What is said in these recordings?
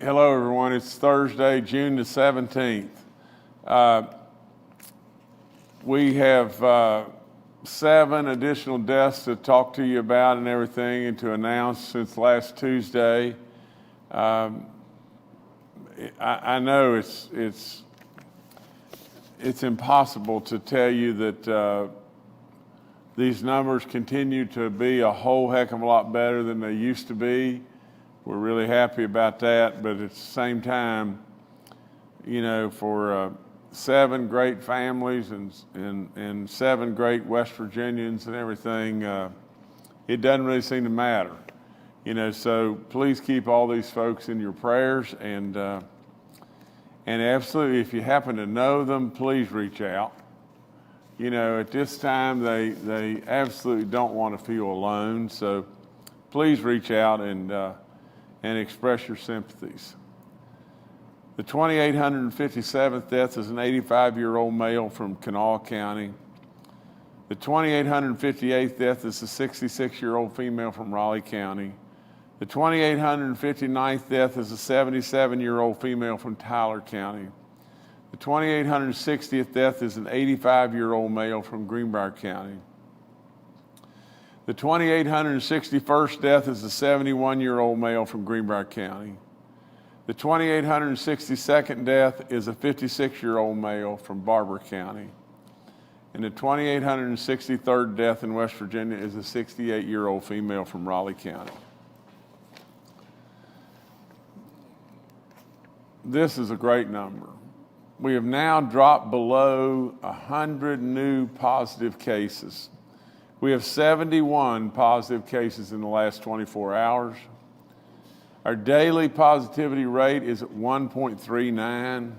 Hello, everyone. It's Thursday, June the 17th. We have 7 additional deaths to talk to you about and everything and to announce since last Tuesday. I know it's impossible to tell you that these numbers continue to be a whole heck of a lot better than they used to be. We're really happy about that, but at the same time, you know, for 7 great families and 7 great West Virginians and everything, it doesn't really seem to matter. You know, so please keep all these folks in your prayers, and absolutely, if you happen to know them, please reach out. You know, at this time, they absolutely don't want to feel alone, so please reach out and express your sympathies. The 2,857th death is an 85-year-old male from Kanawha County. The 2,858th death is a 66-year-old female from Raleigh County. The 2,859th death is a 77-year-old female from Tyler County. The 2,860th death is an 85-year-old male from Greenbrier County. The 2,861st death is a 71-year-old male from Greenbrier County. The 2,862nd death is a 56-year-old male from Barber County. And the 2,863rd death in West Virginia is a 68-year-old female from Raleigh County. This is a great number. We have now dropped below 100 new positive cases. We have 71 positive cases in the last 24 hours. Our daily positivity rate is at 1.39.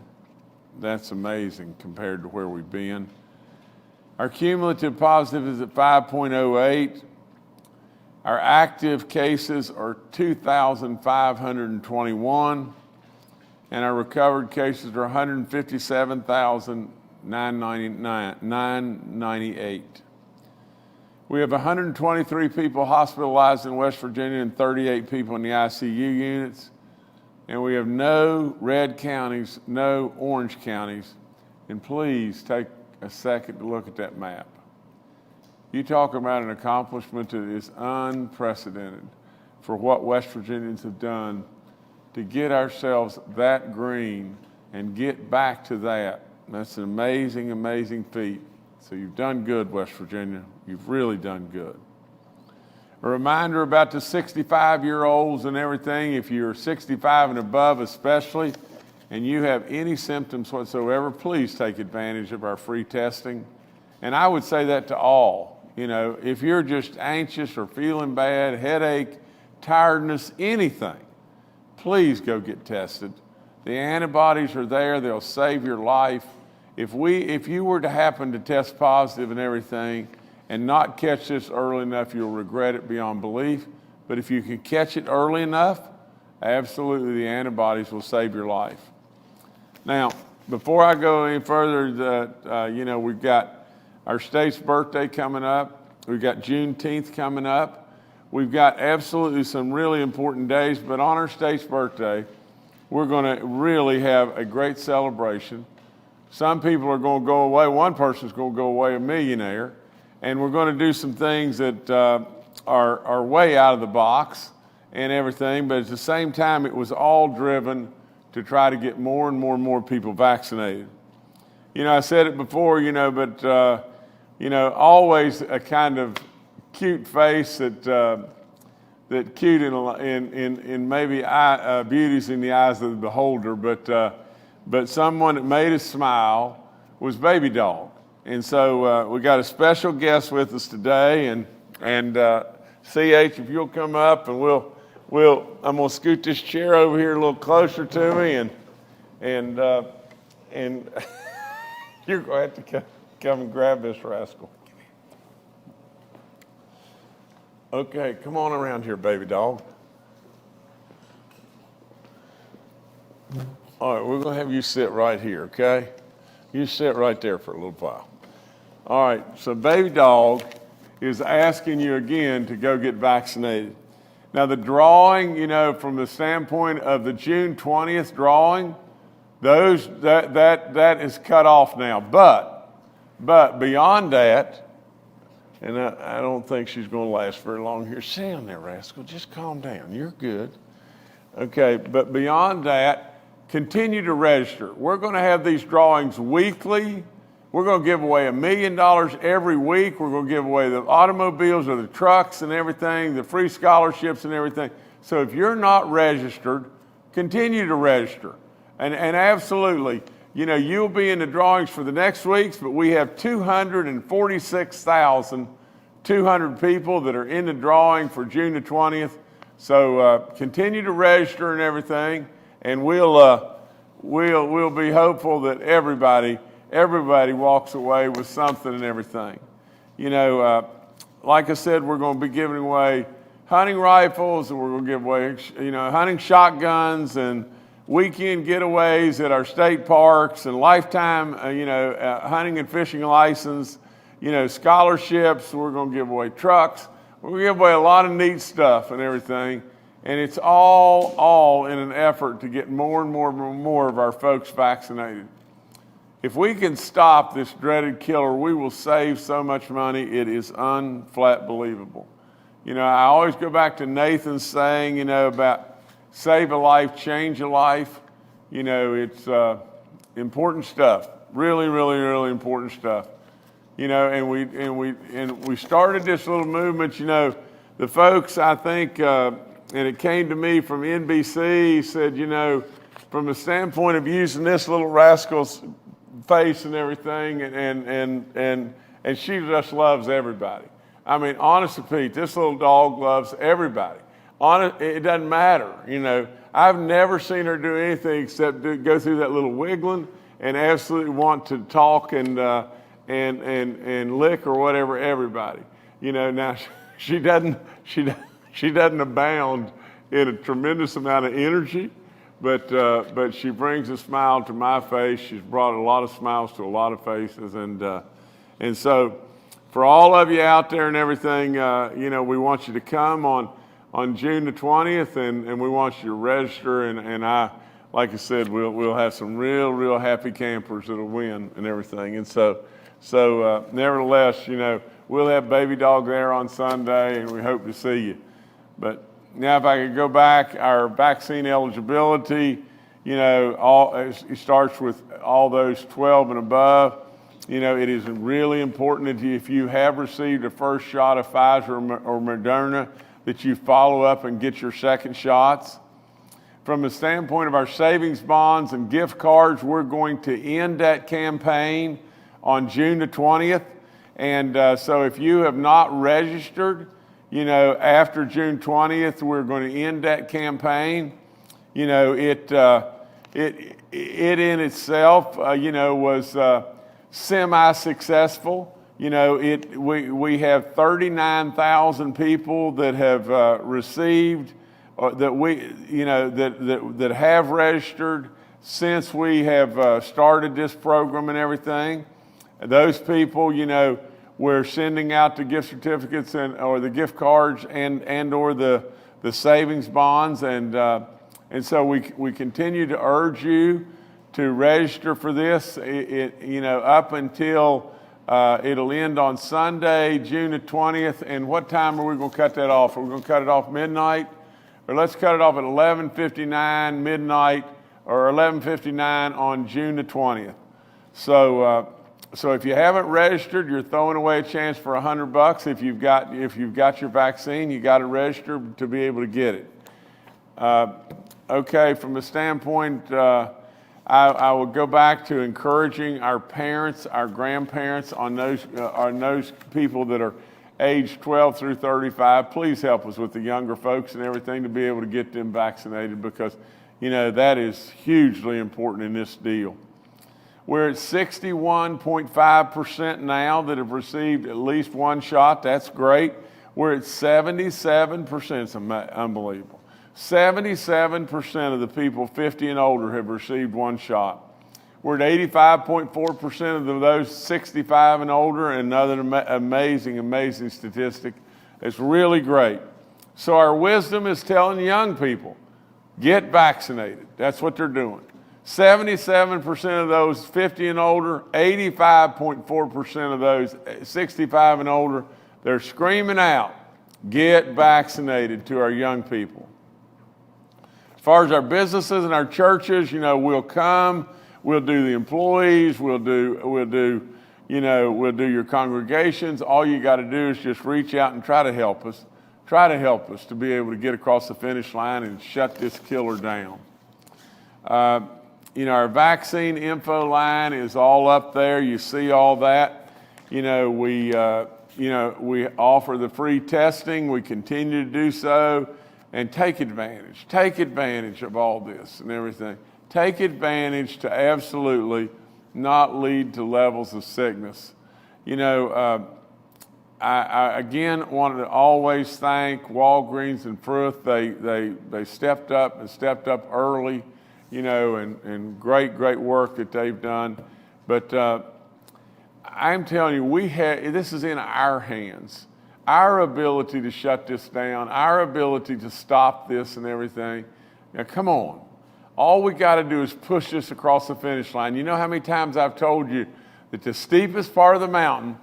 That's amazing compared to where we've been. Our cumulative positive is at 5.08. Our active cases are 2,521. And our recovered cases are 157,998. We have 123 people hospitalized in West Virginia and 38 people in the ICU units. And we have no red counties, no orange counties. And please take a second to look at that map. You talk about an accomplishment that is unprecedented for what West Virginians have done to get ourselves that green and get back to that. That's an amazing, amazing feat. So you've done good, West Virginia. You've really done good. A reminder about the 65-year-olds and everything. If you're 65 and above especially, and you have any symptoms whatsoever, please take advantage of our free testing. And I would say that to all. You know, if you're just anxious or feeling bad, headache, tiredness, anything, please go get tested. The antibodies are there. They'll save your life. If you were to happen to test positive and everything and not catch this early enough, you'll regret it beyond belief. But if you can catch it early enough, absolutely the antibodies will save your life. Now, before I go any further, we've got our state's birthday coming up. We've got Juneteenth coming up. We've got absolutely some really important days, but on our state's birthday, we're going to really have a great celebration. Some people are going to go away. One person's going to go away a millionaire, and we're going to do some things that are way out of the box and everything, but at the same time, it was all driven to try to get more and more and more people vaccinated. You know, I said it before, but always a kind of cute face that cute in maybe beauty's in the eyes of the beholder, but someone that made us smile was Baby Dog. And so we got a special guest with us today, and CH, if you'll come up, and I'm gonna scoot this chair over here a little closer to me, and you're gonna have to come and grab this rascal. Okay, come on around here, Baby Dog. All right, we're going to have you sit right here, okay? You sit right there for a little while. All right, so Baby Dog is asking you again to go get vaccinated. Now the drawing, from the standpoint of the June 20th drawing, that is cut off now. But beyond that, and I don't think she's going to last very long here. Sit down there, rascal. Just calm down. You're good. Okay, but beyond that, continue to register. We're going to have these drawings weekly. We're going to give away $1 million every week. We're going to give away the automobiles or the trucks and everything, the free scholarships and everything. So if you're not registered, continue to register. And absolutely, you'll be in the drawings for the next weeks, but we have 246,200 people that are in the drawing for June the 20th. So continue to register and everything, and we'll be hopeful that everybody walks away with something and everything. Like I said, we're going to be giving away hunting rifles, and we're going to give away, hunting shotguns and weekend getaways at our state parks and lifetime, hunting and fishing license, scholarships. We're going to give away trucks. We're going to give away a lot of neat stuff and everything. And it's all in an effort to get more and more of our folks vaccinated. If we can stop this dreaded killer, we will save so much money. It is unflat believable. I always go back to Nathan's saying, about save a life, change a life. It's important stuff. Really, really, really important stuff. And we started this little movement. The folks, I think, and it came to me from NBC, said, from the standpoint of using this little rascal's face and everything, and she just loves everybody. I mean, honest to Pete, this little dog loves everybody. It doesn't matter, I've never seen her do anything except go through that little wiggling and absolutely want to talk and lick or whatever everybody. Now she doesn't abound in a tremendous amount of energy, but she brings a smile to my face. She's brought a lot of smiles to a lot of faces, and so for all of you out there and everything, we want you to come on June the 20th, and we want you to register, and I, like I said, we'll have some real happy campers that'll win and everything. And so nevertheless, we'll have Baby Dog there on Sunday, and we hope to see you. But now if I could go back, our vaccine eligibility, it starts with all those 12 and above. It is really important that if you have received a first shot of Pfizer or Moderna, that you follow up and get your second shots. From the standpoint of our savings bonds and gift cards, we're going to end that campaign on June the 20th. And so if you have not registered, after June 20th, we're going to end that campaign. It in itself, was semi-successful. We have 39,000 people that have received, that have registered since we have started this program and everything. Those people, we're sending out the gift certificates or the gift cards and or the savings bonds, and so we continue to urge you to register for this. Up until it'll end on Sunday, June the 20th. And what time are we going to cut that off? Are we going to cut it off midnight? Or let's cut it off at 11:59 midnight, or 11:59 on June the 20th. So if you haven't registered, you're throwing away a chance for $100. If you've got your vaccine, you got to register to be able to get it. Okay, from the standpoint, I will go back to encouraging our parents, our grandparents, on those people that are aged 12 through 35. Please help us with the younger folks and everything to be able to get them vaccinated, because that is hugely important in this deal. We're at 61.5% now that have received at least one shot. That's great. We're at 77%. It's unbelievable. 77% of the people 50 and older have received one shot. We're at 85.4% of those 65 and older, and another amazing statistic. It's really great. So our wisdom is telling young people, get vaccinated. That's what they're doing. 77% of those 50 and older, 85.4% of those 65 and older, they're screaming out, get vaccinated to our young people. As far as our businesses and our churches, we'll come, we'll do the employees, we'll do your congregations. All you got to do is just reach out and try to help us. Try to help us to be able to get across the finish line and shut this killer down. Our vaccine info line is all up there. You see all that. We offer the free testing. We continue to do so, and take advantage. Take advantage of all this and everything. Take advantage to absolutely not lead to levels of sickness. I again wanted to always thank Walgreens and Frith. They stepped up early, and great work that they've done. But I'm telling you, this is in our hands. Our ability to shut this down, our ability to stop this and everything. Now, come on. All we got to do is push this across the finish line. You know how many times I've told you that the steepest part of the mountain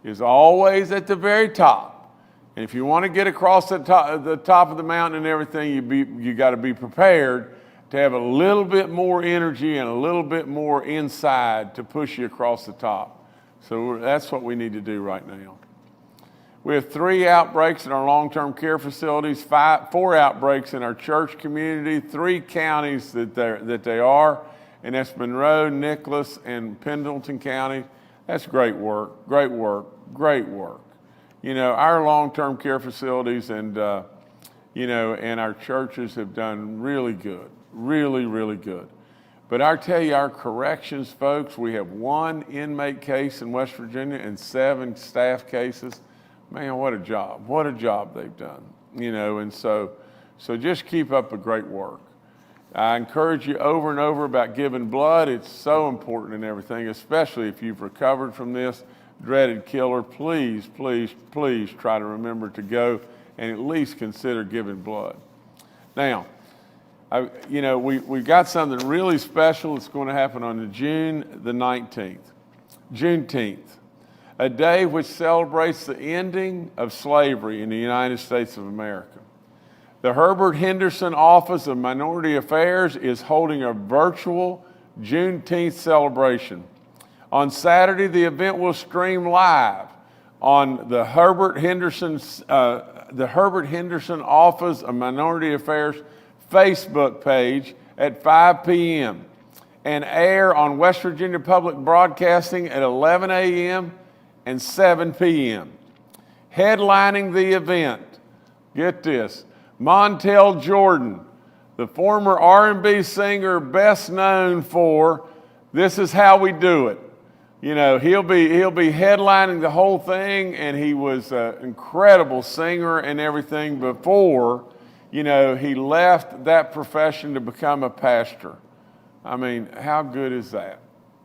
is always at the very top. And if you want to get across the top of the mountain and everything, you got to be prepared to have a little bit more energy and a little bit more inside to push you across the top. So that's what we need to do right now. We have 3 outbreaks in our long-term care facilities, 4 outbreaks in our church community, 3 counties that they are, and that's Monroe, Nicholas, and Pendleton County. That's great work. Our long-term care facilities and our churches have done really good, really good. But I tell you, our corrections folks, we have 1 inmate case in West Virginia and 7 staff cases. Man, what a job they've done, and so just keep up the great work. I encourage you over and over about giving blood. It's so important in everything, especially if you've recovered from this dreaded killer. Please try to remember to go and at least consider giving blood. Now, we've got something really special that's going to happen on June the 19th, Juneteenth, a day which celebrates the ending of slavery in the United States of America. The Herbert Henderson Office of Minority Affairs is holding a virtual Juneteenth celebration. On Saturday, the event will stream live on the Herbert Henderson Office of Minority Affairs Facebook page at 5 p.m. and air on West Virginia Public Broadcasting at 11 a.m. and 7 p.m. Headlining the event, get this, Montel Jordan, the former R&B singer best known for This Is How We Do It. He'll be headlining the whole thing, and he was an incredible singer and everything before, he left that profession to become a pastor. I mean, how good is that?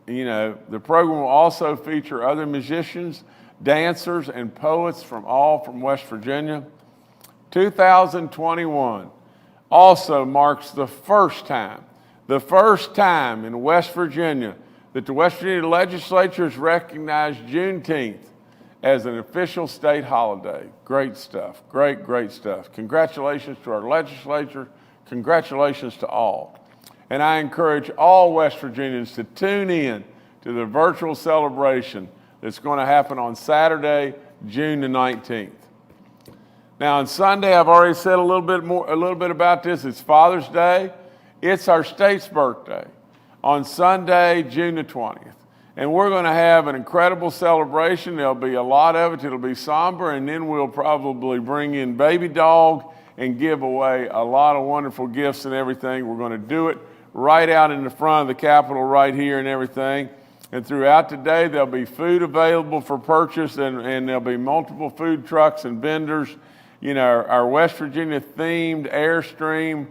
The program will also feature other musicians, dancers, and poets from West Virginia. 2021 also marks the first time in West Virginia that the West Virginia legislature has recognized Juneteenth as an official state holiday. Great stuff, great stuff. Congratulations to our legislature, congratulations to all. And I encourage all West Virginians to tune in to the virtual celebration that's going to happen on Saturday, June the 19th. Now on Sunday, I've already said a little bit about this. It's Father's Day. It's our state's birthday on Sunday, June the 20th. And we're going to have an incredible celebration. There'll be a lot of it. It'll be somber, and then we'll probably bring in Baby Dog and give away a lot of wonderful gifts and everything. We're going to do it right out in the front of the Capitol right here and everything. And throughout the day, there'll be food available for purchase, and there'll be multiple food trucks and vendors. Our West Virginia themed Airstream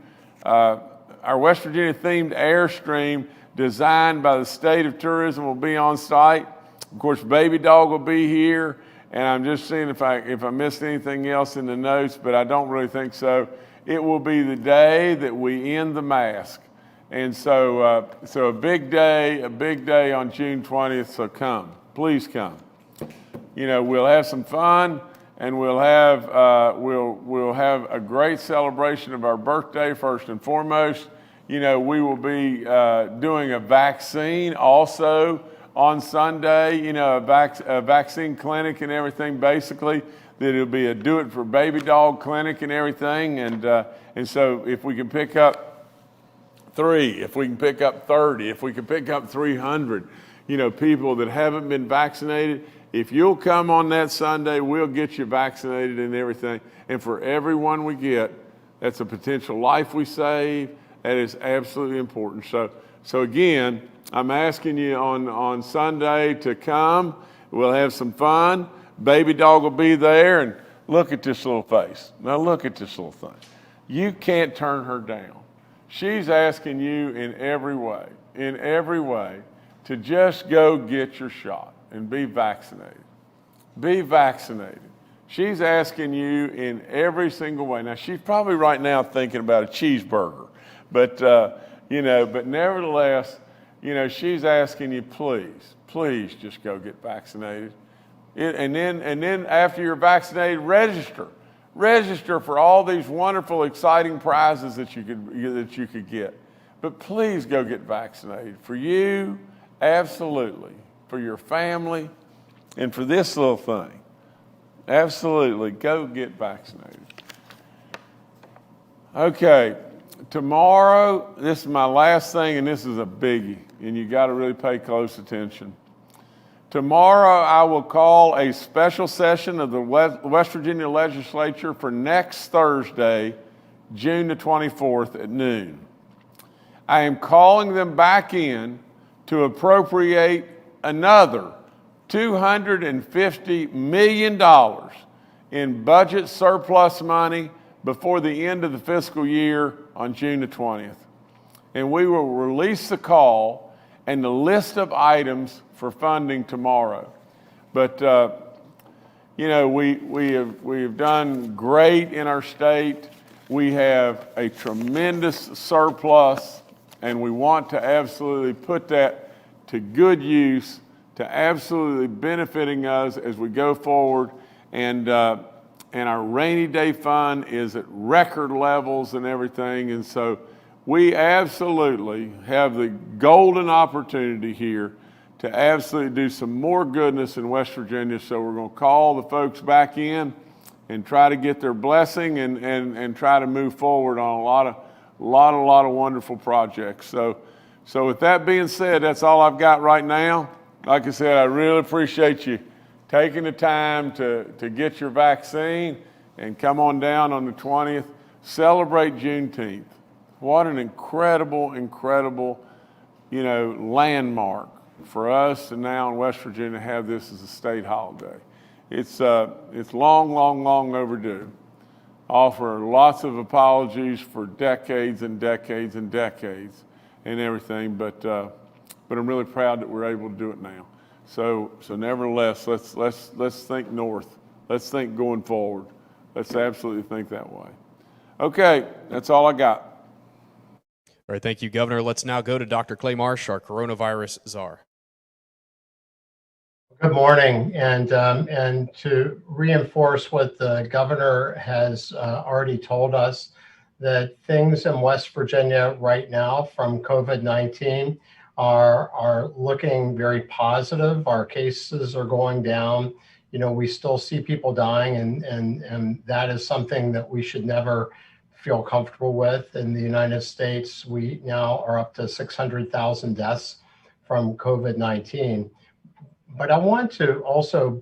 designed by the State of Tourism will be on site. Of course, Baby Dog will be here, and I'm just seeing if I missed anything else in the notes, but I don't really think so. It will be the day that we end the mask. And so, so a big day on June 20th, so come, please come. You know, we'll have some fun, and we'll have a great celebration of our birthday first and foremost. You know, we will be doing a vaccine also on Sunday, you know, a vaccine clinic and everything, basically, that it'll be a do it for baby dog clinic and everything. And so if we can pick up 3, if we can pick up 30, if we can pick up 300, you know, people that haven't been vaccinated, if you'll come on that Sunday, we'll get you vaccinated and everything. And for everyone we get, that's a potential life we save. That is absolutely important. So again, I'm asking you on Sunday to come. We'll have some fun. Baby dog will be there, and look at this little face. Now look at this little thing. You can't turn her down. She's asking you in every way, to just go get your shot and be vaccinated. Be vaccinated. She's asking you in every single way. Now, she's probably right now thinking about a cheeseburger, but, you know, but nevertheless, you know, she's asking you, please just go get vaccinated. And then after you're vaccinated, register for all these wonderful, exciting prizes that you could get. But please go get vaccinated. For you, absolutely. For your family, and for this little thing, absolutely, go get vaccinated. Okay, tomorrow, this is my last thing, and this is a biggie, and you got to really pay close attention. Tomorrow, I will call a special session of the West Virginia Legislature for next Thursday, June the 24th at noon. I am calling them back in to appropriate another $250 million in budget surplus money before the end of the fiscal year on June the 20th. And we will release the call and the list of items for funding tomorrow. But, you know, we have done great in our state. We have a tremendous surplus, and we want to absolutely put that to good use, to absolutely benefiting us as we go forward. And our rainy day fund is at record levels and everything. And so we absolutely have the golden opportunity here to absolutely do some more goodness in West Virginia. So we're going to call the folks back in and try to get their blessing and try to move forward on a lot of wonderful projects. So with that being said, that's all I've got right now. Like I said, I really appreciate you taking the time to get your vaccine and come on down on the 20th. Celebrate Juneteenth. What an incredible, you know, landmark for us to now in West Virginia have this as a state holiday. It's long overdue. Offer lots of apologies for decades and decades and decades and everything, but I'm really proud that we're able to do it now. So nevertheless, let's think north. Let's think going forward. Let's absolutely think that way. Okay, that's all I got. All right, thank you, Governor. Let's now go to Dr. Clay Marsh, our coronavirus czar. Good morning, and to reinforce what the governor has already told us, that things in West Virginia right now from COVID-19 are looking very positive. Our cases are going down. You know, we still see people dying, and that is something that we should never feel comfortable with. In the United States, we now are up to 600,000 deaths from COVID-19. But I want to also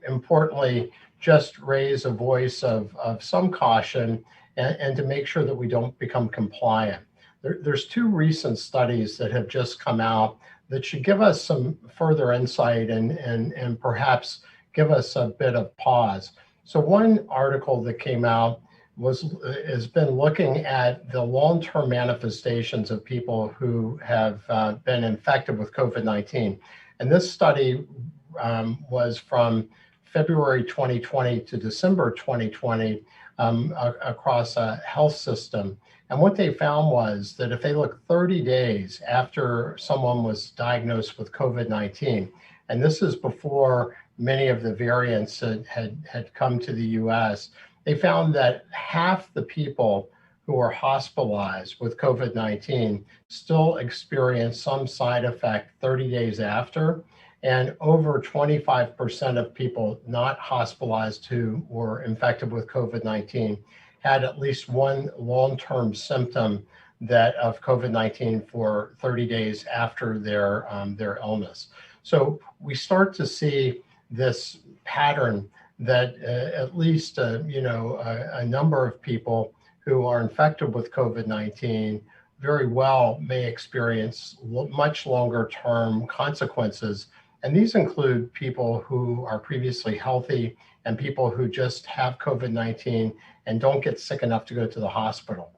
importantly just raise a voice of some caution and to make sure that we don't become compliant. There's 2 recent studies that have just come out that should give us some further insight and perhaps give us a bit of pause. So one article that came out has been looking at the long-term manifestations of people who have been infected with COVID-19. And this study was from February 2020 to December 2020 across a health system. And what they found was that if they look 30 days after someone was diagnosed with COVID-19, and this is before many of the variants had come to the US, they found that half the people who were hospitalized with COVID-19 still experienced some side effect 30 days after. And over 25% of people not hospitalized who were infected with COVID-19 had at least one long-term symptom of COVID-19 for 30 days after their illness. So we start to see this pattern that at least a number of people who are infected with COVID-19 very well may experience much longer term consequences. And these include people who are previously healthy and people who just have COVID-19 and don't get sick enough to go to the hospital.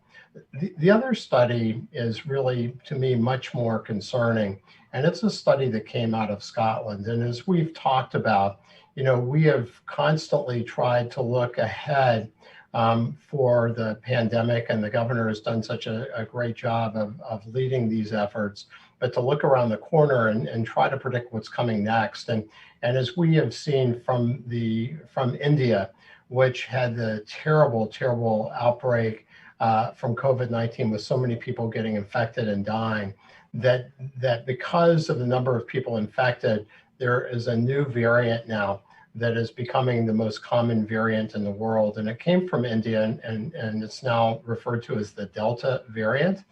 The other study is really, to me, much more concerning. And it's a study that came out of Scotland. And as we've talked about, we have constantly tried to look ahead for the pandemic, and the governor has done such a great job of leading these efforts, but to look around the corner and try to predict what's coming next. And as we have seen from India, which had the terrible outbreak from COVID-19 with so many people getting infected and dying, that because of the number of people infected, there is a new variant now that is becoming the most common variant in the world. And it came from India, and it's now referred to as the Delta variant.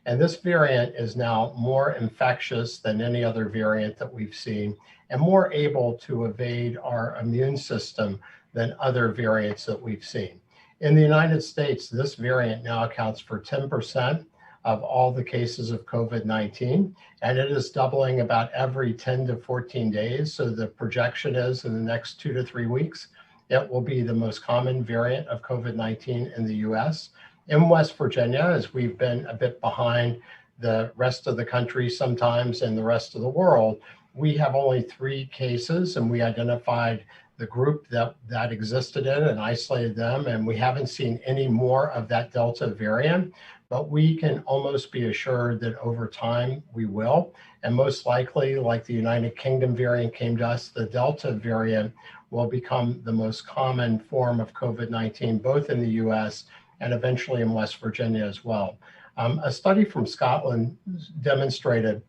And this variant is now more infectious than any other variant that we've seen, and more able to evade our immune system than other variants that we've seen. In the United States, this variant now accounts for 10% of all the cases of COVID-19, and it is doubling about every 10 to 14 days. So the projection is in the next 2 to 3 weeks, it will be the most common variant of COVID-19 in the US. In West Virginia, as we've been a bit behind the rest of the country sometimes and the rest of the world, we have only 3 cases, and we identified the group that existed in and isolated them, and we haven't seen any more of that Delta variant. But we can almost be assured that over time we will. And most likely, like the United Kingdom variant came to us, the Delta variant will become the most common form of COVID-19, both in the US and eventually in West Virginia as well. A study from Scotland demonstrated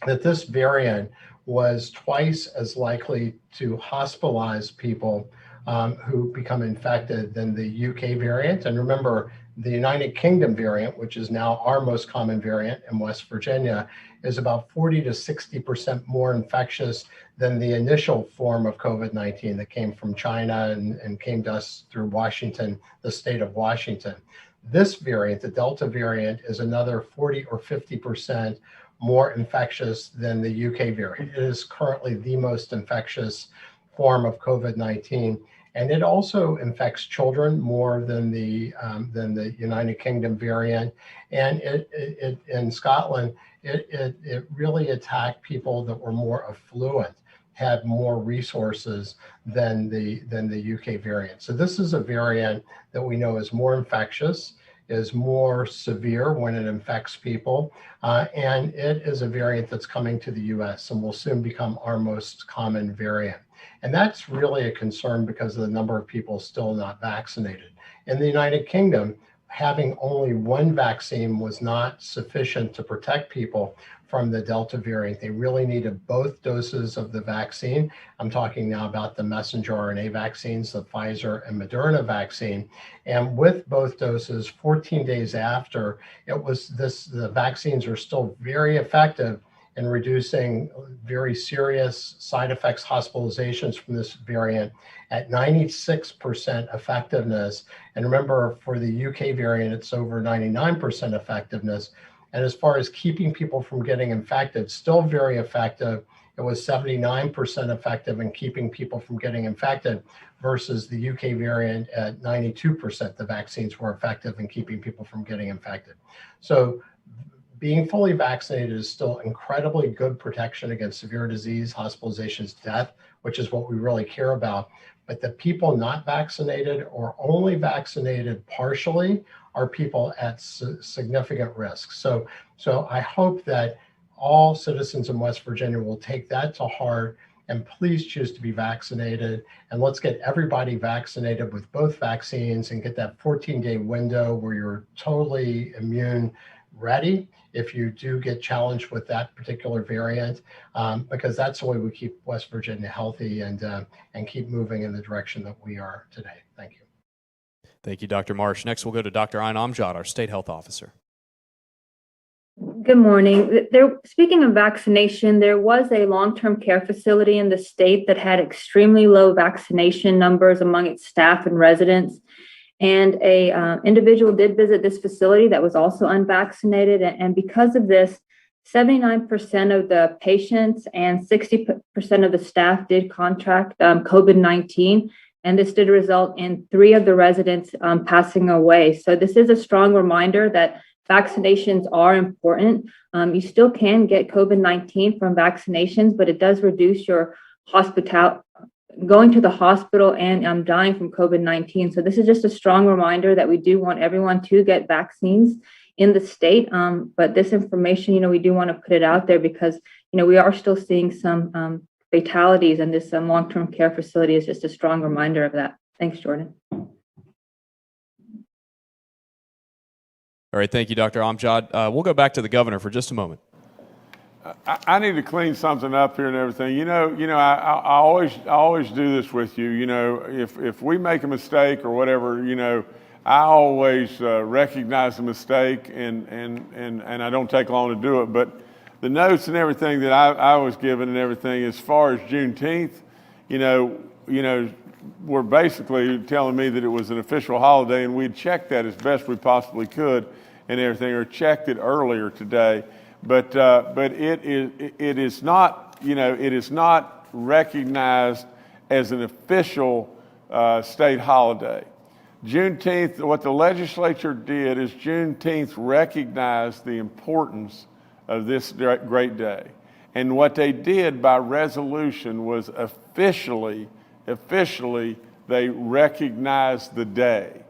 that this variant was twice as likely to hospitalize people who become infected than the UK variant. And remember, the United Kingdom variant, which is now our most common variant in West Virginia, is about 40 to 60% more infectious than the initial form of COVID-19 that came from China and came to us through Washington, the state of Washington. This variant, the Delta variant, is another 40 or 50% more infectious than the UK variant. It is currently the most infectious form of COVID-19. And it also infects children more than the United Kingdom variant. And in Scotland, it really attacked people that were more affluent, had more resources than the UK variant. So this is a variant that we know is more infectious, is more severe when it infects people, and it is a variant that's coming to the US and will soon become our most common variant. And that's really a concern because of the number of people still not vaccinated. In the United Kingdom, having only one vaccine was not sufficient to protect people from the Delta variant. They really needed both doses of the vaccine. I'm talking now about the messenger RNA vaccines, the Pfizer and Moderna vaccine. And with both doses, 14 days after, the vaccines are still very effective in reducing very serious side effects, hospitalizations from this variant at 96% effectiveness. And remember, for the UK variant, it's over 99% effectiveness. And as far as keeping people from getting infected, still very effective. It was 79% effective in keeping people from getting infected versus the UK variant at 92%. The vaccines were effective in keeping people from getting infected. So being fully vaccinated is still incredibly good protection against severe disease, hospitalizations, death which is what we really care about. But the people not vaccinated or only vaccinated partially are people at significant risk. So I hope that all citizens in West Virginia will take that to heart and please choose to be vaccinated. And let's get everybody vaccinated with both vaccines and get that 14-day window where you're totally immune ready if you do get challenged with that particular variant, because that's the way we keep West Virginia healthy and keep moving in the direction that we are today. Thank you. Thank you, Dr. Marsh. Next, we'll go to Dr. Ayn Amjad, our State Health Officer. Good morning. Speaking of vaccination, there was a long-term care facility in the state that had extremely low vaccination numbers among its staff and residents. And a individual did visit this facility that was also unvaccinated. And because of this, 79% of the patients and 60% of the staff did contract COVID-19. And this did result in 3 of the residents passing away. So this is a strong reminder that vaccinations are important. You still can get COVID-19 from vaccinations, but it does reduce your going to the hospital and dying from COVID-19. So this is just a strong reminder that we do want everyone to get vaccines in the state. But this information, we do want to put it out there because, we are still seeing some fatalities, and this long-term care facility is just a strong reminder of that. Thanks, Jordan. All right, thank you, Dr. Amjad. We'll go back to the governor for just a moment. I need to clean something up here and everything. I always do this with you. If we make a mistake or whatever, I always recognize the mistake and I don't take long to do it. But the notes and everything that I was given and everything, as far as Juneteenth, were basically telling me that it was an official holiday, and we'd checked that as best we possibly could and everything, or checked it earlier today. But it is not, it is not recognized as an official state holiday. Juneteenth, what the legislature did is Juneteenth recognized the importance of this great day. And what they did by resolution was officially they recognized the day.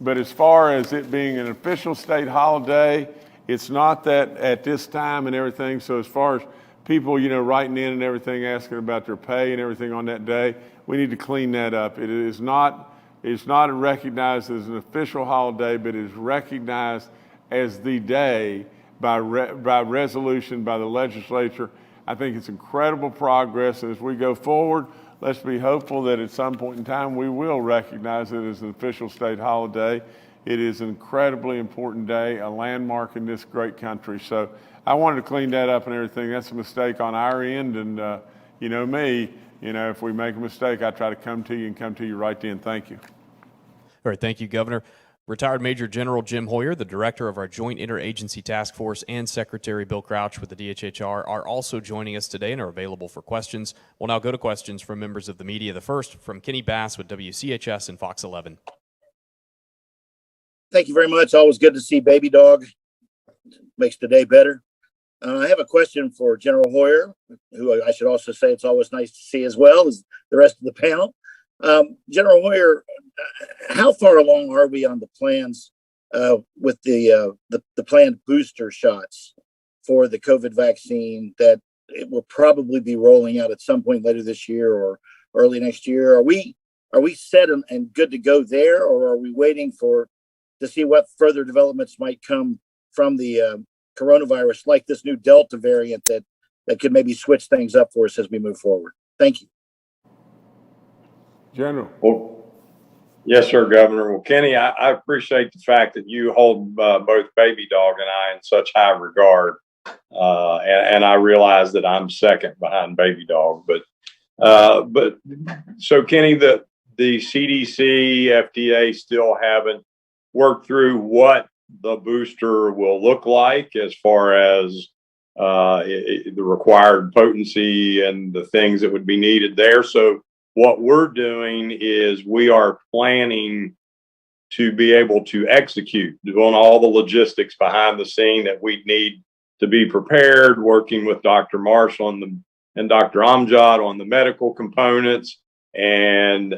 But as far as it being an official state holiday, it's not that at this time and everything. So as far as people, writing in and everything, asking about their pay and everything on that day, we need to clean that up. It's not recognized as an official holiday, but it is recognized as the day by resolution by the legislature. I think it's incredible progress. And as we go forward, let's be hopeful that at some point in time we will recognize it as an official state holiday. It is an incredibly important day, a landmark in this great country. So I wanted to clean that up and everything. That's a mistake on our end. And me, if we make a mistake, I try to come to you right then. Thank you. All right, thank you, Governor. Retired Major General Jim Hoyer, the director of our Joint Interagency Task Force, and Secretary Bill Crouch with the DHHR are also joining us today and are available for questions. We'll now go to questions from members of the media. The first from Kenny Bass with WCHS and Fox 11. Thank you very much. Always good to see Baby Dog. Makes the day better. I have a question for General Hoyer, who I should also say it's always nice to see as well as the rest of the panel. General Hoyer, how far along are we on the plans with the planned booster shots for the COVID vaccine that it will probably be rolling out at some point later this year or early next year? Are we set and good to go there, or are we waiting to see what further developments might come from the coronavirus, like this new Delta variant that could maybe switch things up for us as we move forward? Thank you. General. Well, yes, sir, Governor. Well, Kenny, I appreciate the fact that you hold both Baby Dog and I in such high regard. And I realize that I'm second behind Baby Dog. But so, Kenny, the CDC, FDA still haven't worked through what the booster will look like as far as the required potency and the things that would be needed there. So what we're doing is we are planning to be able to execute, doing all the logistics behind the scene that we need to be prepared, working with Dr. Marshall and and Dr. Amjad on the medical components, and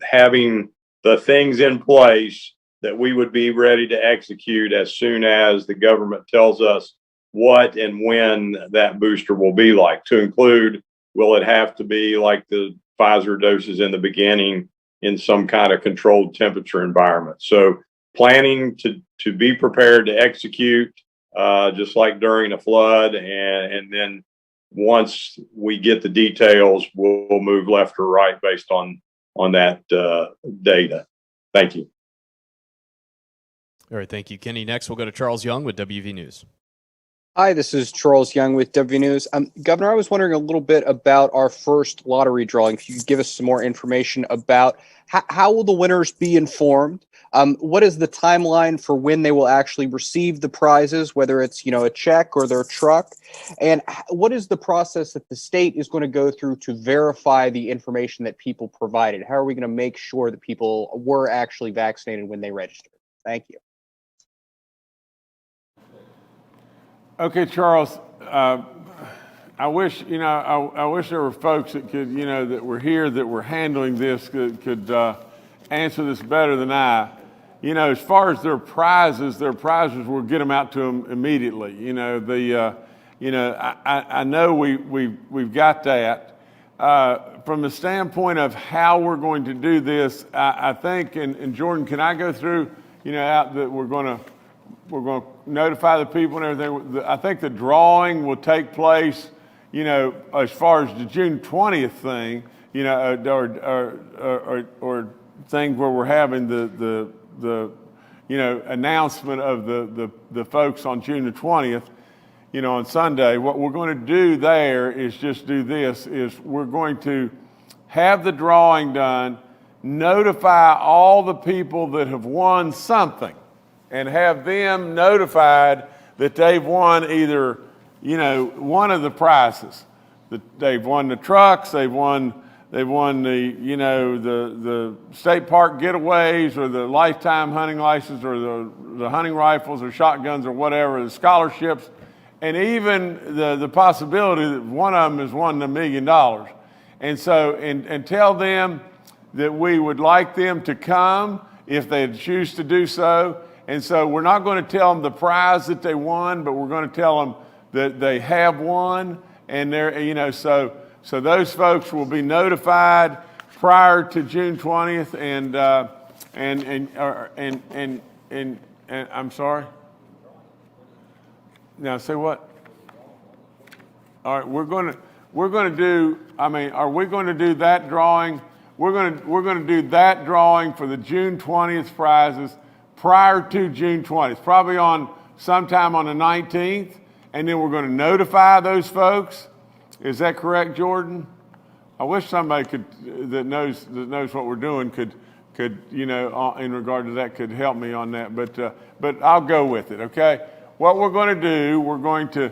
having the things in place that we would be ready to execute as soon as the government tells us what and when that booster will be like. To include, will it have to be like the Pfizer doses in the beginning in some kind of controlled temperature environment? So planning to be prepared to execute, just like during a flood, and then once we get the details, we'll move left or right based on that data. Thank you. All right, thank you, Kenny. Next, we'll go to Charles Young with WV News. Hi, this is Charles Young with WV News. Governor, I was wondering a little bit about our first lottery drawing. If you could give us some more information about how will the winners be informed? What is the timeline for when they will actually receive the prizes, whether it's, a check or their truck? And what is the process that the state is going to go through to verify the information that people provided? How are we going to make sure that people were actually vaccinated when they registered? Thank you. Okay, Charles, I wish, I wish there were folks that could, that were here that were handling this could answer this better than I. As far as their prizes, we'll get them out to them immediately. I know we've got that. From the standpoint of how we're going to do this, I think, and Jordan, can I go through, out that we're going to notify the people and everything. I think the drawing will take place, as far as the June 20th thing, or thing where we're having the announcement of the folks on June the 20th, on Sunday. What we're going to do there is just do this, is we're going to have the drawing done, notify all the people that have won something, and have them notified that they've won either, one of the prizes. That they've won the trucks, they've won the, the state park getaways, or the lifetime hunting license, or the hunting rifles or shotguns or whatever, the scholarships, and even the possibility that one of them has won $1 million. And so, and tell them that we would like them to come if they choose to do so. And so we're not going to tell them the prize that they won, but we're going to tell them that they have won, and they're, so those folks will be notified prior to June 20th, and I'm sorry. Now say what? All right, we're going to do. I mean, are we going to do that drawing? We're going to do that drawing for the June 20th prizes prior to June 20th, probably on sometime on the 19th, and then we're going to notify those folks. Is that correct, Jordan? I wish somebody that knows what we're doing could in regard to that, could help me on that. But I'll go with it. Okay. What we're going to do, we're going to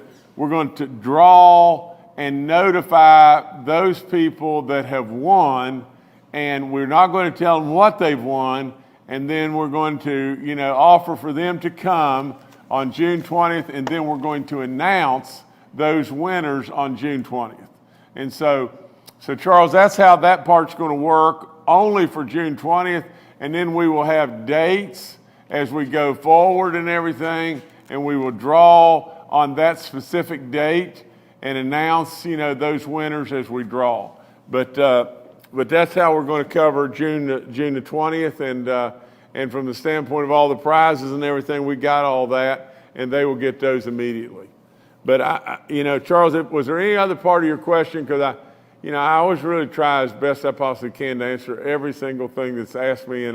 draw and notify those people that have won, and we're not going to tell them what they've won. And then we're going to, offer for them to come on June 20th, and then we're going to announce those winners on June 20th. And so Charles, that's how that part's going to work, only for June 20th, and then we will have dates as we go forward and everything, and we will draw on that specific date and announce, those winners as we draw. But that's how we're going to cover June the 20th, and from the standpoint of all the prizes and everything, we got all that, and they will get those immediately. But Charles, was there any other part of your question? Because I always really try as best I possibly can to answer every single thing that's asked me,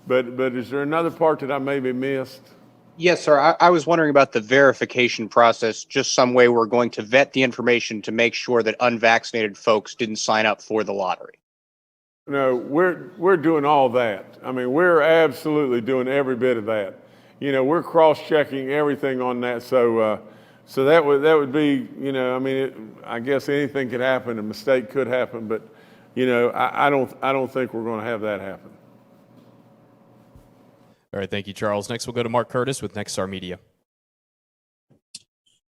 but is there another part that I maybe missed? Yes, sir. I was wondering about the verification process, just some way we're going to vet the information to make sure that unvaccinated folks didn't sign up for the lottery. No, we're doing all that. I mean, we're absolutely doing every bit of that. We're cross-checking everything on that. So that would be, I guess anything could happen. A mistake could happen, but I don't think we're going to have that happen. All right, thank you, Charles. Next, we'll go to Mark Curtis with Nexstar Media.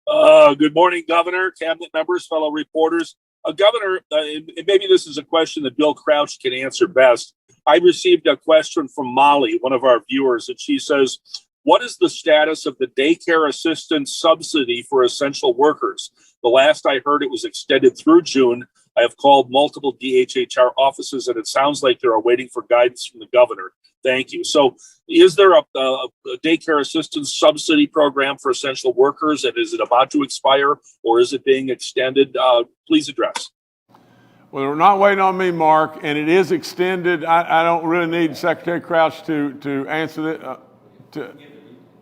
Good morning, Governor, cabinet members, fellow reporters. Governor, and maybe this is a question that Bill Crouch can answer best. I received a question from Molly, one of our viewers, and she says, what is the status of the daycare assistance subsidy for essential workers? The last I heard, it was extended through June. I have called multiple DHHR offices, and it sounds like they're awaiting for guidance from the governor. Thank you. So is there a daycare assistance subsidy program for essential workers, and is it about to expire, or is it being extended? Please address. Well, they're not waiting on me, Mark, and it is extended. I don't really need Secretary Crouch to answer it.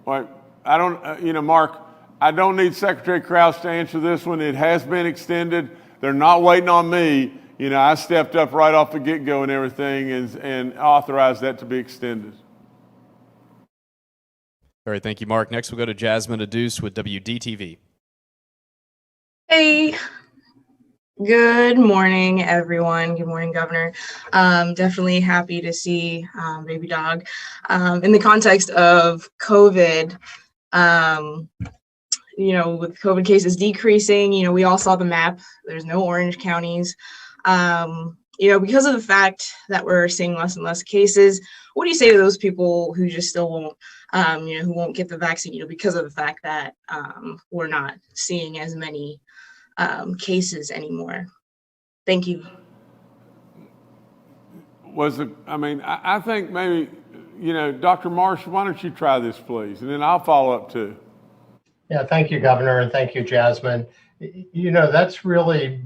I don't, Mark, I don't need Secretary Crouch to answer this one. It has been extended. They're not waiting on me. I stepped up right off the get-go and everything and authorized that to be extended. All right, thank you, Mark. Next, we'll go to Jasmine Adduce with WDTV. Hey, good morning, everyone. Good morning, Governor. Definitely happy to see baby dog. In the context of COVID, with COVID cases decreasing, we all saw the map. There's no orange counties. Because of the fact that we're seeing less and less cases, what do you say to those people who just still won't, who won't get the vaccine, because of the fact that we're not seeing as many cases anymore? Thank you. I think maybe, Dr. Marsh, why don't you try this, please? And then I'll follow up too. Yeah, thank you, Governor, and thank you, Jasmine. That's really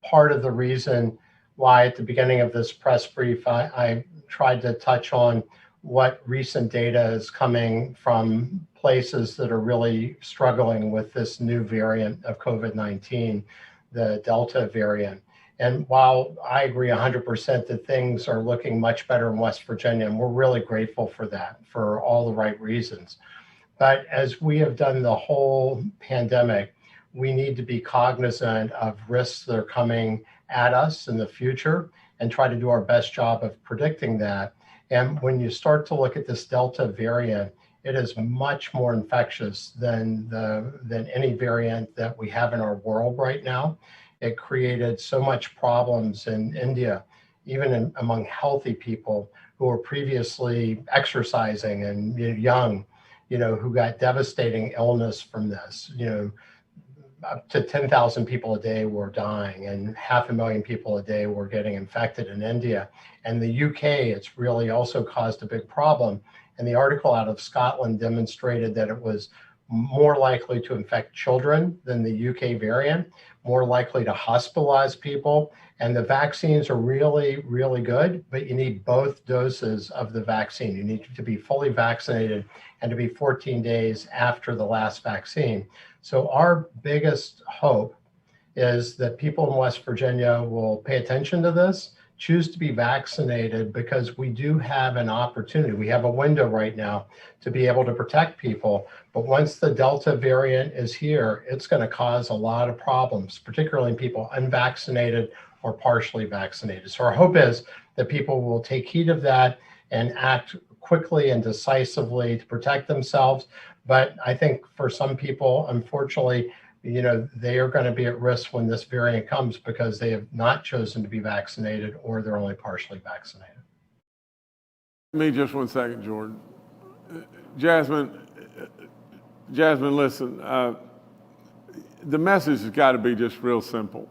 part of the reason why at the beginning of this press brief, I tried to touch on what recent data is coming from places that are really struggling with this new variant of COVID-19, the Delta variant. And while I agree 100% that things are looking much better in West Virginia, and we're really grateful for that for all the right reasons. But as we have done the whole pandemic, we need to be cognizant of risks that are coming at us in the future and try to do our best job of predicting that. And when you start to look at this Delta variant, it is much more infectious than any variant that we have in our world right now. It created so much problems in India, even among healthy people who were previously exercising and young, who got devastating illness from this. Up to 10,000 people a day were dying, and 500,000 people a day were getting infected in India. And the UK, it's really also caused a big problem. And the article out of Scotland demonstrated that it was more likely to infect children than the UK variant, more likely to hospitalize people. And the vaccines are really, really good, but you need both doses of the vaccine. You need to be fully vaccinated and to be 14 days after the last vaccine. So our biggest hope is that people in West Virginia will pay attention to this, choose to be vaccinated, because we do have an opportunity. We have a window right now to be able to protect people. But once the Delta variant is here, it's going to cause a lot of problems, particularly in people unvaccinated or partially vaccinated. So our hope is that people will take heed of that and act quickly and decisively to protect themselves. But I think for some people, unfortunately, they are going to be at risk when this variant comes because they have not chosen to be vaccinated or they're only partially vaccinated. Me just 1 second, Jordan. Jasmine, listen, the message has got to be just real simple.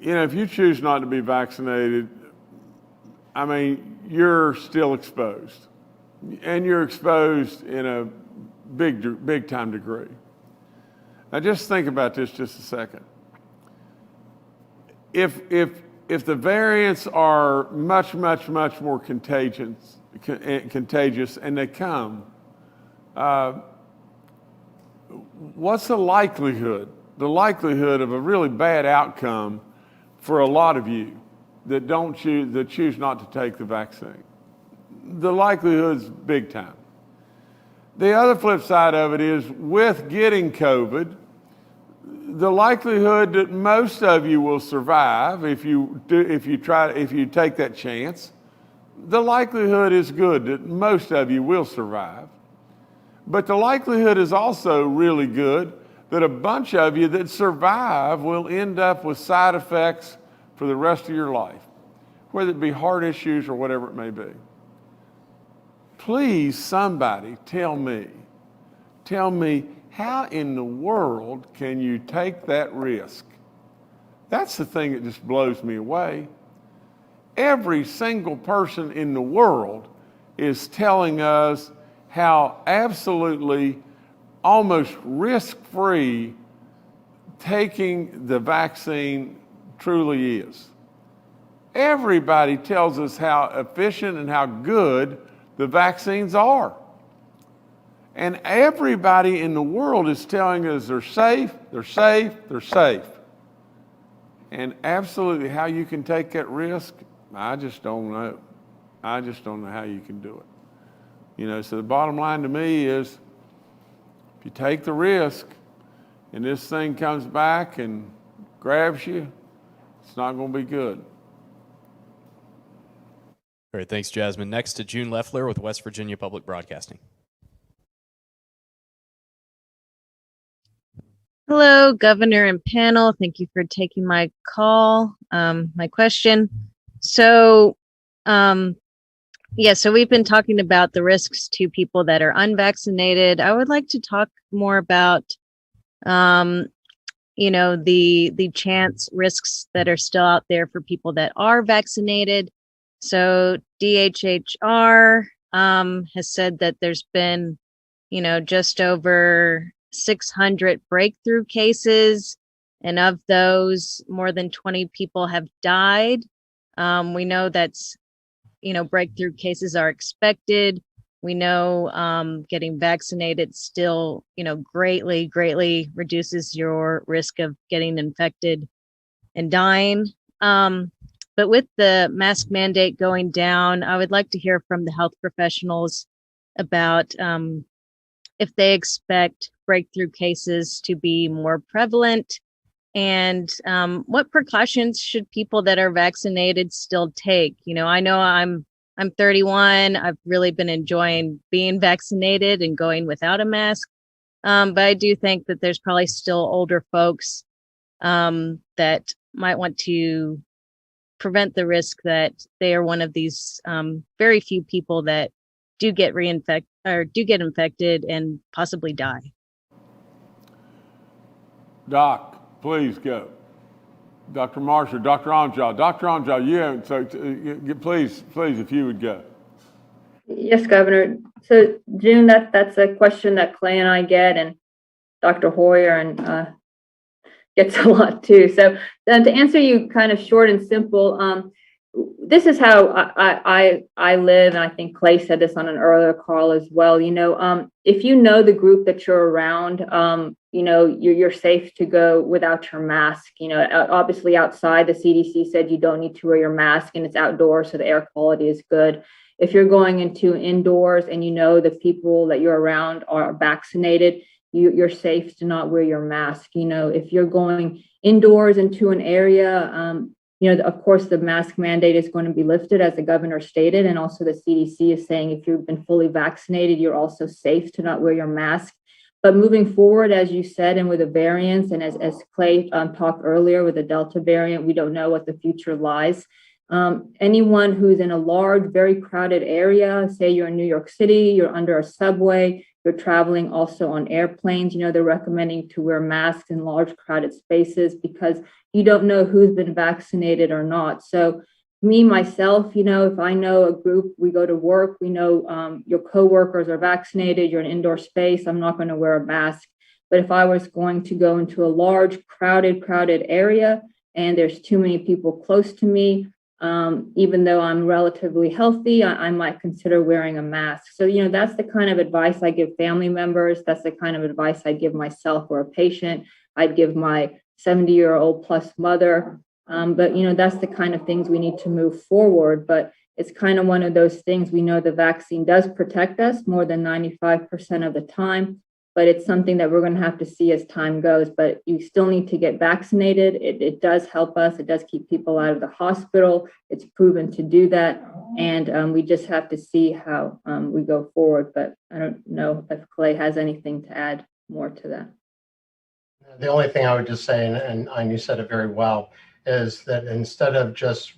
If you choose not to be vaccinated, you're still exposed. And you're exposed in a big time degree. Now just think about this just a second. If the variants are much more contagious and they come, what's the likelihood of a really bad outcome for a lot of you that choose not to take the vaccine? The likelihood's big time. The other flip side of it is, with getting COVID, the likelihood that most of you will survive if you take that chance, the likelihood is good that most of you will survive. But the likelihood is also really good that a bunch of you that survive will end up with side effects for the rest of your life, whether it be heart issues or whatever it may be. Please, somebody tell me how in the world can you take that risk? That's the thing that just blows me away. Every single person in the world is telling us how absolutely almost risk-free taking the vaccine truly is. Everybody tells us how efficient and how good the vaccines are. And everybody in the world is telling us they're safe, they're safe, they're safe. And absolutely how you can take that risk, I just don't know. I just don't know how you can do it. So the bottom line to me is, if you take the risk and this thing comes back and grabs you, it's not going to be good. All right, thanks, Jasmine. Next to June Leffler with West Virginia Public Broadcasting. Hello, Governor and panel. Thank you for taking my call, my question. So we've been talking about the risks to people that are unvaccinated. I would like to talk more about, the chance risks that are still out there for people that are vaccinated. So DHHR has said that there's been, just over 600 breakthrough cases, and of those, more than 20 people have died. We know that's, breakthrough cases are expected. We know getting vaccinated still, greatly reduces your risk of getting infected and dying. But with the mask mandate going down, I would like to hear from the health professionals about if they expect breakthrough cases to be more prevalent, and what precautions should people that are vaccinated still take? I know I'm 31. I've really been enjoying being vaccinated and going without a mask. But I do think that there's probably still older folks that might want to prevent the risk that they are one of these very few people that do get infected and possibly die. Doc, please go. Dr. Marshall, Dr. Amjad. Dr. Amjad, please, if you would go. Yes, Governor. So, June, that's a question that Clay and I get, and Dr. Hoyer and gets a lot too. So, to answer you kind of short and simple, this is how I live, and I think Clay said this on an earlier call as well. If you know the group that you're around, you're safe to go without your mask. Obviously outside, the CDC said you don't need to wear your mask, and it's outdoors, so the air quality is good. If you're going into indoors and the people that you're around are vaccinated, you're safe to not wear your mask. If you're going indoors into an area, of course, the mask mandate is going to be lifted, as the governor stated, and also the CDC is saying if you've been fully vaccinated, you're also safe to not wear your mask. But moving forward, as you said, and with the variants, and as Clay talked earlier with the Delta variant, we don't know what the future lies. Anyone who's in a large, very crowded area, say you're in New York City, you're under a subway, you're traveling also on airplanes, they're recommending to wear masks in large crowded spaces because you don't know who's been vaccinated or not. So me, myself, if I know a group, we go to work, we know your coworkers are vaccinated, you're in an indoor space, I'm not going to wear a mask. But if I was going to go into a large, crowded area and there's too many people close to me, even though I'm relatively healthy, I might consider wearing a mask. So, that's the kind of advice I give family members. That's the kind of advice I give myself or a patient. I'd give my 70-year-old plus mother. But, that's the kind of things we need to move forward. But it's kind of one of those things. We know the vaccine does protect us more than 95% of the time. but it's something that we're going to have to see as time goes. But you still need to get vaccinated. It does help us. It does keep people out of the hospital. It's proven to do that. And we just have to see how we go forward. But I don't know if Clay has anything to add more to that. The only thing I would just say, and you said it very well, is that instead of just,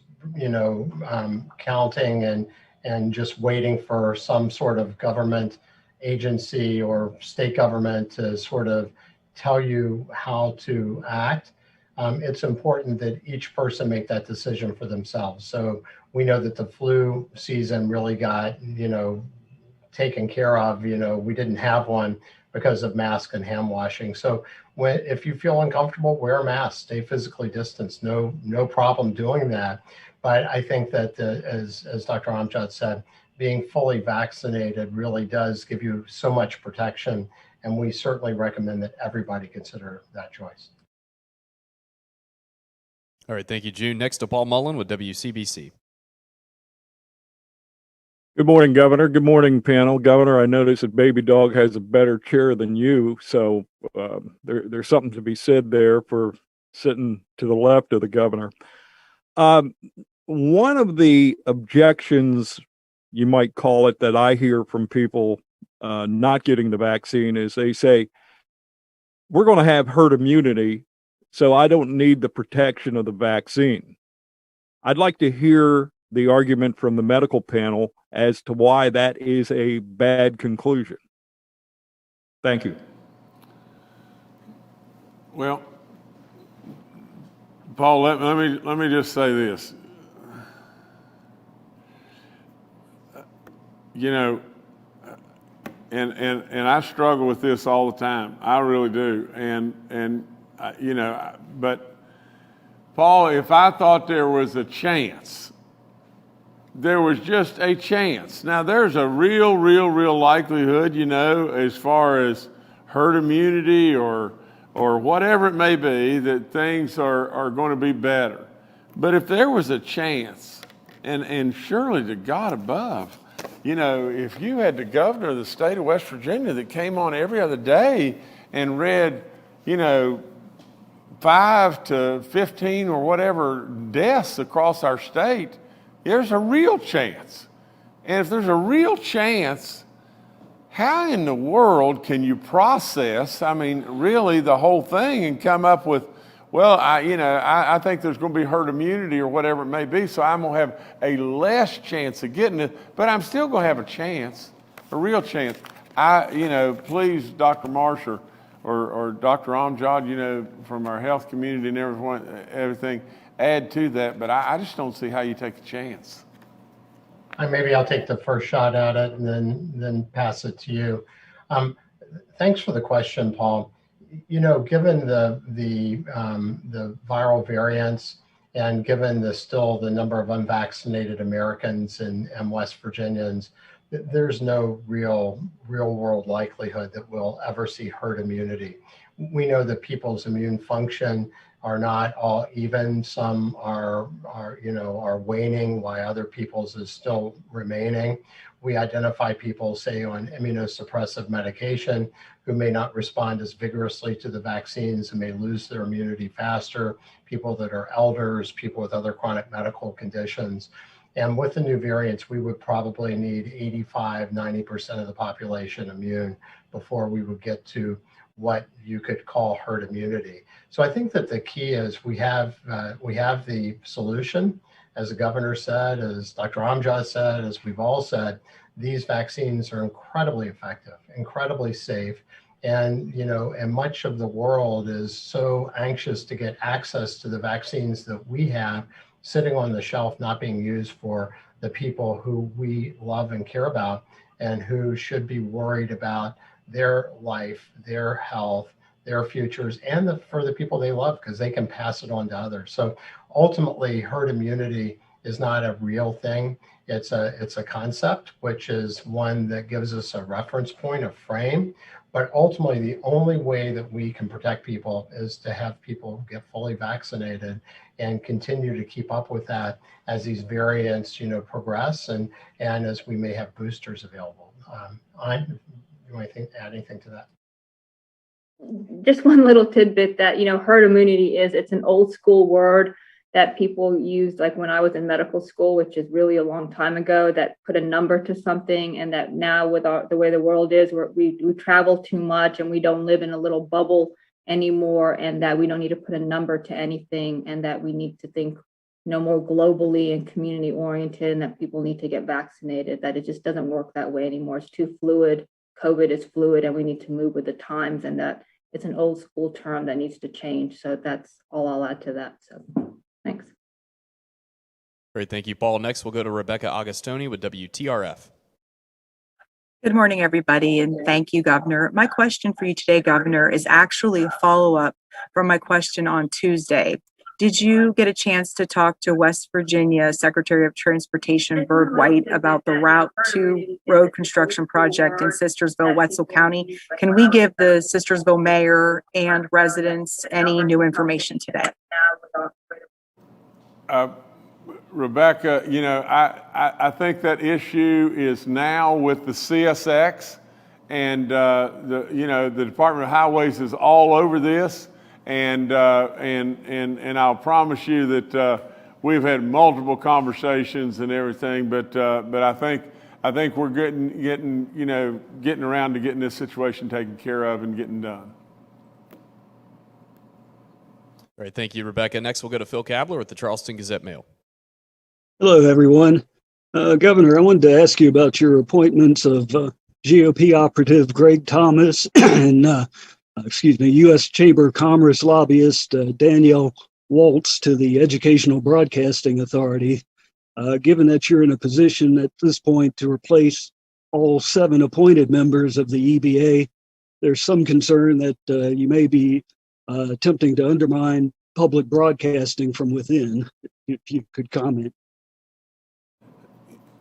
counting and just waiting for some sort of government agency or state government to sort of tell you how to act, it's important that each person make that decision for themselves. So we know that the flu season really got, taken care of. We didn't have one because of mask and hand washing. So if you feel uncomfortable, wear a mask, stay physically distanced, no problem doing that. But I think that as Dr. Amjad said, being fully vaccinated really does give you so much protection. And we certainly recommend that everybody consider that choice. All right, thank you, June. Next to Paul Mullen with WCBC. Good morning, Governor. Good morning, panel. Governor, I notice that Baby Dog has a better chair than you, so there's something to be said there for sitting to the left of the governor. One of the objections, you might call it, that I hear from people not getting the vaccine is they say, we're going to have herd immunity, so I don't need the protection of the vaccine. I'd like to hear the argument from the medical panel as to why that is a bad conclusion. Thank you. Well, Paul, let me just say this. And I struggle with this all the time. I really do. But Paul, if I thought there was a chance, there was just a chance. Now, there's a real likelihood, as far as herd immunity or whatever it may be, that things are going to be better. But if there was a chance, and surely to God above, if you had the governor of the state of West Virginia that came on every other day and read, 5 to 15 or whatever deaths across our state, there's a real chance. And if there's a real chance, how in the world can you process, really the whole thing and come up with, well, I think there's going to be herd immunity or whatever it may be, so I'm going to have a less chance of getting it, but I'm still going to have a chance, a real chance. Please, Dr. Marsh or Dr. Amjad, from our health community and everything, add to that, but I just don't see how you take a chance. Maybe I'll take the first shot at it and then pass it to you. Thanks for the question, Paul. Given the viral variants and given the number of unvaccinated Americans and West Virginians, there's no real world likelihood that we'll ever see herd immunity. We know that people's immune function are not all even. Some are waning while other people's is still remaining. We identify people, say, on immunosuppressive medication who may not respond as vigorously to the vaccines and may lose their immunity faster, people that are elders, people with other chronic medical conditions. And with the new variants, we would probably need 85–90% of the population immune before we would get to what you could call herd immunity. So I think that the key is we have the solution. As the governor said, as Dr. Amjad said, as we've all said, these vaccines are incredibly effective, incredibly safe. And, and much of the world is so anxious to get access to the vaccines that we have sitting on the shelf, not being used for the people who we love and care about and who should be worried about their life, their health, their futures, and for the people they love, because they can pass it on to others. So ultimately, herd immunity is not a real thing. It's a concept, which is one that gives us a reference point, a frame. But ultimately, the only way that we can protect people is to have people get fully vaccinated and continue to keep up with that as these variants, progress and as we may have boosters available. You want to add anything to that? just one little tidbit that, herd immunity it's an old school word that people used like when I was in medical school, which is really a long time ago, that put a number to something. And that now with the way the world is, we travel too much and we don't live in a little bubble anymore, and that we don't need to put a number to anything, and that we need to think more globally and community oriented, and that people need to get vaccinated, that it just doesn't work that way anymore. It's too fluid. COVID is fluid and we need to move with the times, and that it's an old school term that needs to change. So that's all I'll add to that. So thanks. Great. Thank you, Paul. Next, we'll go to Rebecca Agostoni with WTRF. Good morning, everybody, and thank you, Governor. My question for you today, Governor, is actually a follow-up from my question on Tuesday. Did you get a chance to talk to West Virginia Secretary of Transportation Byrd White about the Route 2 road construction project in Sistersville, Wetzel County? Can we give the Sistersville mayor and residents any new information today? Rebecca, I think that issue is now with the CSX, and the Department of Highways is all over this. And I'll promise you that we've had multiple conversations and everything, but I think we're getting around to getting this situation taken care of and getting done. All right, thank you, Rebecca. Next, we'll go to Phil Kabler with the Charleston Gazette-Mail. Hello, everyone. Governor, I wanted to ask you about your appointments of GOP operative Greg Thomas and U.S. Chamber of Commerce lobbyist Danielle Waltz to the Educational Broadcasting Authority. Given that you're in a position at this point to replace all 7 appointed members of the EBA, there's some concern that you may be attempting to undermine public broadcasting from within. If you could comment.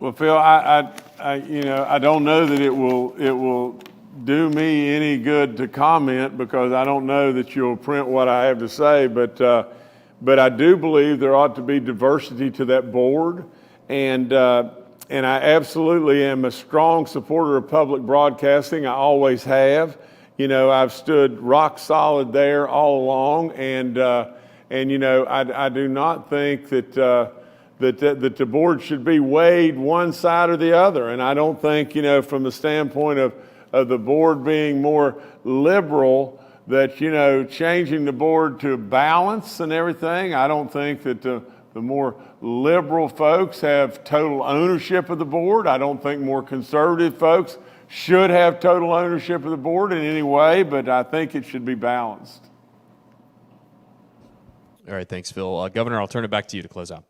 Well, Phil, I don't know that it will do me any good to comment, because I don't know that you'll print what I have to say, but I do believe there ought to be diversity to that board, and I absolutely am a strong supporter of public broadcasting. I always have. I've stood rock solid there all along, and I do not think that the board should be weighed one side or the other, and I don't think from the standpoint of the board being more liberal, that changing the board to balance and everything. I don't think that the more liberal folks have total ownership of the board. I don't think more conservative folks should have total ownership of the board in any way, but I think it should be balanced. All right, thanks, Phil. Governor, I'll turn it back to you to close out.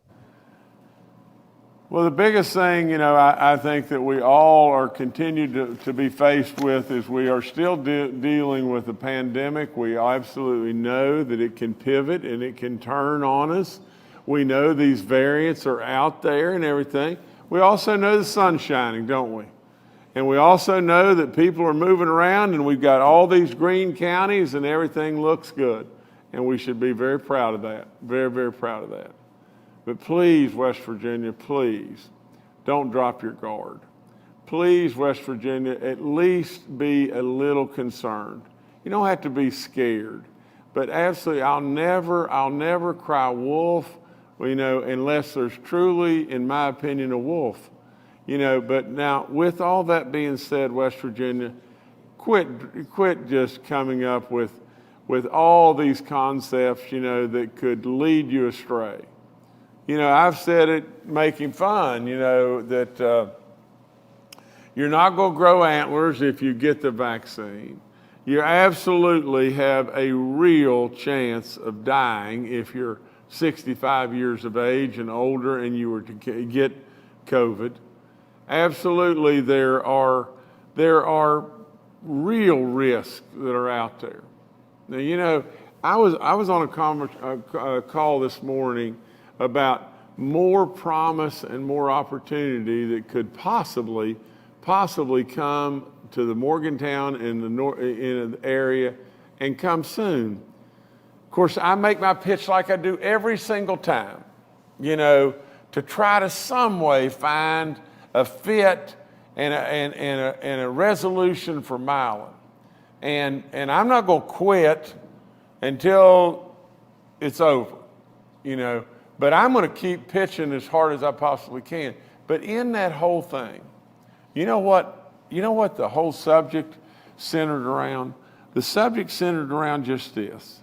Well, the biggest thing, I think that we all are continued to be faced with is we are still dealing with the pandemic. We absolutely know that it can pivot and it can turn on us. We know these variants are out there and everything. We also know the sun's shining, don't we? And we also know that people are moving around, and we've got all these green counties and everything looks good. And we should be very proud of that, very, very proud of that. But please, West Virginia, please don't drop your guard. Please, West Virginia, at least be a little concerned. You don't have to be scared, but absolutely, I'll never cry wolf, unless there's truly, in my opinion, a wolf. But now, with all that being said, West Virginia, quit just coming up with all these concepts, that could lead you astray. I've said it making fun, that you're not going to grow antlers if you get the vaccine. You absolutely have a real chance of dying if you're 65 years of age and older and you were to get COVID. Absolutely, there are real risks that are out there. Now, I was on a call this morning about more promise and more opportunity that could possibly come to the Morgantown in the area and come soon. Of course, I make my pitch like I do every single time, to try to some way find a fit and a resolution for Milan. And I'm not going to quit until it's over, you know, but I'm going to keep pitching as hard as I possibly can. But in that whole thing, you know what the whole subject centered around? The subject centered around just this,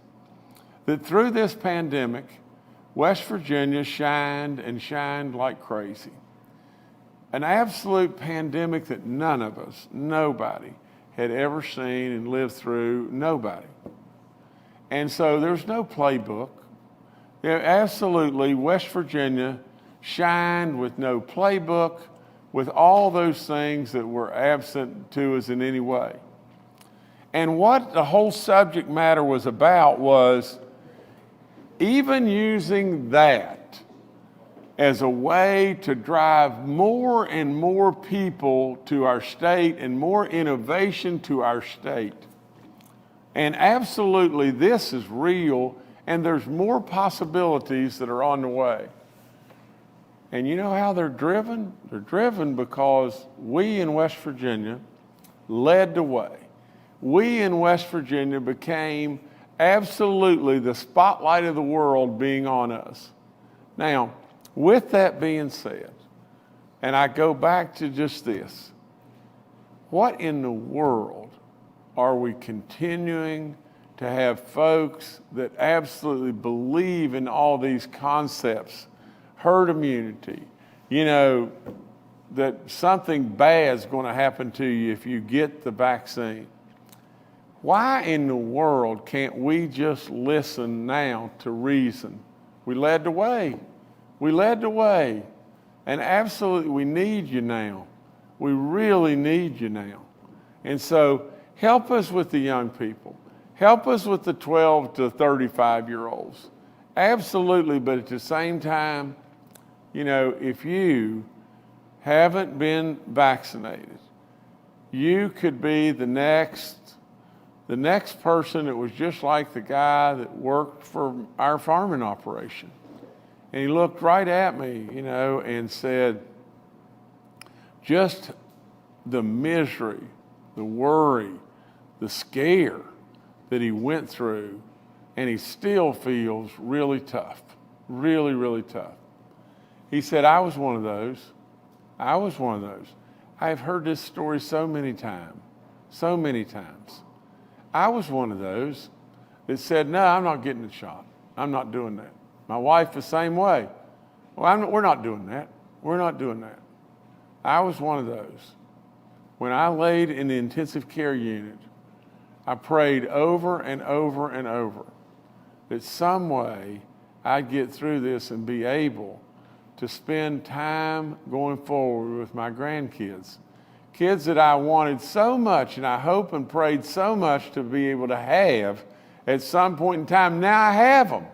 that through this pandemic, West Virginia shined and shined like crazy. An absolute pandemic that none of us, nobody, had ever seen and lived through, nobody. And so there's no playbook. You know, absolutely, West Virginia shined with no playbook, with all those things that were absent to us in any way. And what the whole subject matter was about was even using that as a way to drive more and more people to our state and more innovation to our state. And absolutely, this is real, and there's more possibilities that are on the way. And you know how they're driven? They're driven because we in West Virginia led the way. We in West Virginia became absolutely the spotlight of the world being on us. Now, with that being said, and I go back to just this, what in the world are we continuing to have folks that absolutely believe in all these concepts, herd immunity, you know, that something bad is going to happen to you if you get the vaccine? Why in the world can't we just listen now to reason? We led the way. We led the way. And absolutely, we need you now. We really need you now. And so help us with the young people. Help us with the 12 to 35-year-olds. Absolutely, but at the same time, you know, if you haven't been vaccinated, you could be the next person that was just like the guy that worked for our farming operation. And he looked right at me, you know, and said, just the misery, the worry, the scare that he went through, and he still feels really tough, really, really tough. He said, I was one of those. I was one of those. I've heard this story so many times, so many times. I was one of those that said, no, I'm not getting the shot. I'm not doing that. My wife the same way. Well, we're not doing that. We're not doing that. I was one of those. When I laid in the intensive care unit, I prayed over and over and over that some way I'd get through this and be able to spend time going forward with my grandkids. Kids that I wanted so much, and I hope and prayed so much to be able to have at some point in time. Now I have them.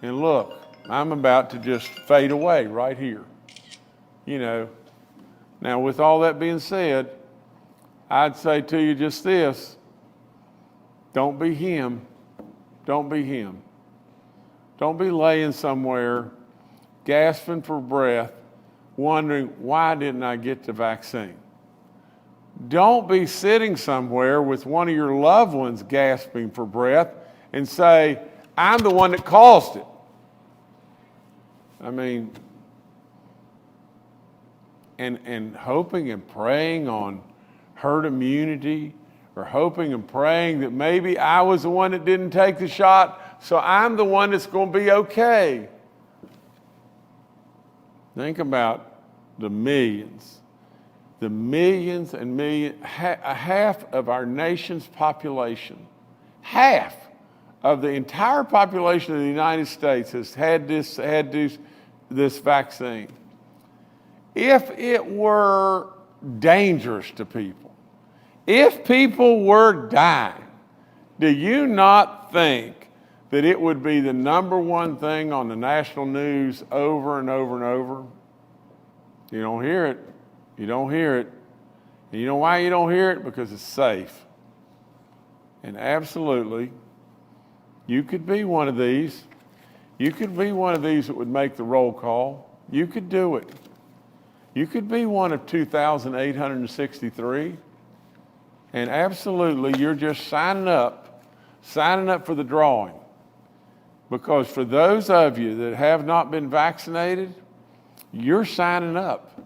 And look, I'm about to just fade away right here. You know, now with all that being said, I'd say to you just this: don't be him. Don't be him. Don't be laying somewhere, gasping for breath, wondering, why didn't I get the vaccine? Don't be sitting somewhere with one of your loved ones gasping for breath and say, I'm the one that caused it. I mean, and hoping and praying on herd immunity, or hoping and praying that maybe I was the one that didn't take the shot, so I'm the one that's going to be okay. Think about the millions and millions, half of our nation's population, half of the entire population of the United States has had this vaccine. If it were dangerous to people, if people were dying, do you not think that it would be the number one thing on the national news over and over and over? You don't hear it. You don't hear it. And you know why you don't hear it? Because it's safe. And absolutely, you could be one of these. You could be one of these that would make the roll call. You could do it. You could be one of 2,863. And absolutely, you're just signing up for the drawing. Because for those of you that have not been vaccinated, you're signing up.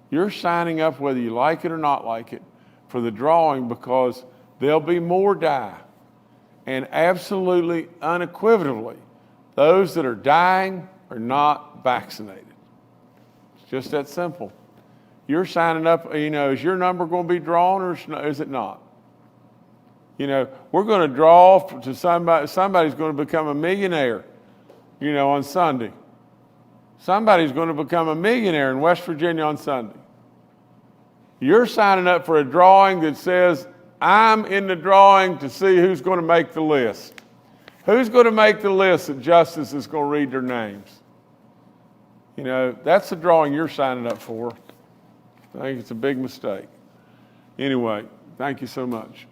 You're signing up whether you like it or not like it for the drawing, because there'll be more die. And absolutely, unequivocally, those that are dying are not vaccinated. It's just that simple. You're signing up, is your number going to be drawn or is it not? We're going to draw to somebody's going to become a millionaire, on Sunday. Somebody's going to become a millionaire in West Virginia on Sunday. You're signing up for a drawing that says, I'm in the drawing to see who's going to make the list. Who's going to make the list that Justice is going to read their names? That's the drawing you're signing up for. I think it's a big mistake. Anyway, thank you so much.